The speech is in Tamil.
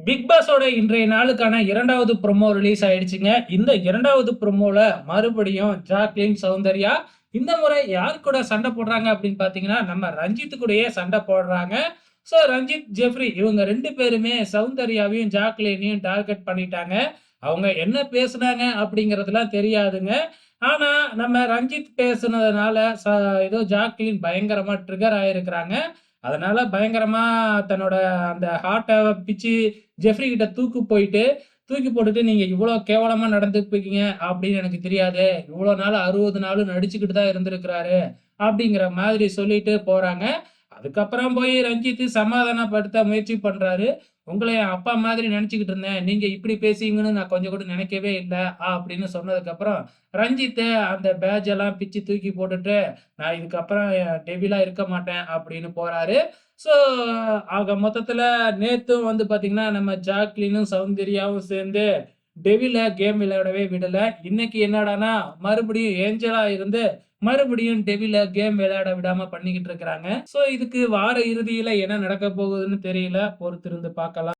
பிக் பாஸோட இன்றைய நாளுக்கான 2வது ப்ரோமோ ரிலீஸ் ஆயிடுச்சுங்க. இந்த 2வது ப்ரோமோல மறுபடியும் ஜாக்லின், சௌந்தர்யா இந்த முறை யார் கூட சண்டை போடுறாங்க அப்படின்னு பார்த்தீங்கன்னா, நம்ம ரஞ்சித் கூடயே சண்டை போடுறாங்க. ஸோ ரஞ்சித், ஜெஃப்ரி இவங்க 2 பேருமே சௌந்தர்யாவையும், ஜாக்லினையும் டார்கெட் பண்ணிட்டாங்க. அவங்க என்ன பேசுனாங்க அப்படிங்கிறதெல்லாம் தெரியாதுங்க. ஆனா நம்ம ரஞ்சித் பேசுனதுனால ஏதோ ஜாக்லின் பயங்கரமா ட்ரிகர் ஆயிருக்கிறாங்க. அதனால பயங்கரமா தன்னோட அந்த ஹார்ட்ட பிச்சு ஜெஃப்ரி கிட்ட தூக்கி போட்டுட்டு, "நீங்க இவ்ளோ கேவலமா நடந்துப்பீங்க அப்படின்னு எனக்கு தெரியாது. இவ்ளோ நாள் 60 நாளும் நடிச்சுக்கிட்டு தான் இருந்திருக்கிறாரு." அப்படிங்கிற மாதிரி சொல்லிட்டு போறாங்க. அதுக்கப்புறம் போய் ரஞ்சித் சமாதானப்படுத்த முயற்சி பண்றாரு. "உங்கள என் அப்பா மாதிரி நெனச்சுக்கிட்டு இருந்தேன். நீங்க இப்படி பேசுவீங்கன்னு நான் கொஞ்சம் கூட நெனைக்கவே இல்ல." அப்படின்னு சொன்னதுக்கப்புறம், ரஞ்சித் அந்த பேட்ஜ் எல்லாம் பிச்சு தூக்கி போட்டுட்டு, "நான் இதுக்கப்புறம் டெவிலா இருக்க மாட்டேன்." அப்படின்னு போறாரு. ஸோ ஆக மொத்தத்துல நேத்தும் வந்து பாத்தீங்கன்னா, நம்ம ஜாக்லினும், சௌந்தர்யாவும் சேர்ந்து டெவில கேம் விளையாடவே விடல. இன்னைக்கு என்னடான்னா, மறுபடியும் ஏஞ்சலா இருந்து, மறுபடியும் டெவில கேம் விளையாட விடாம பண்ணிக்கிட்டு இருக்கிறாங்க. ஸோ இதுக்கு வார இறுதியில என்ன நடக்கப் போகுதுன்னு தெரியல. பொறுத்திருந்து பார்க்கலாம்.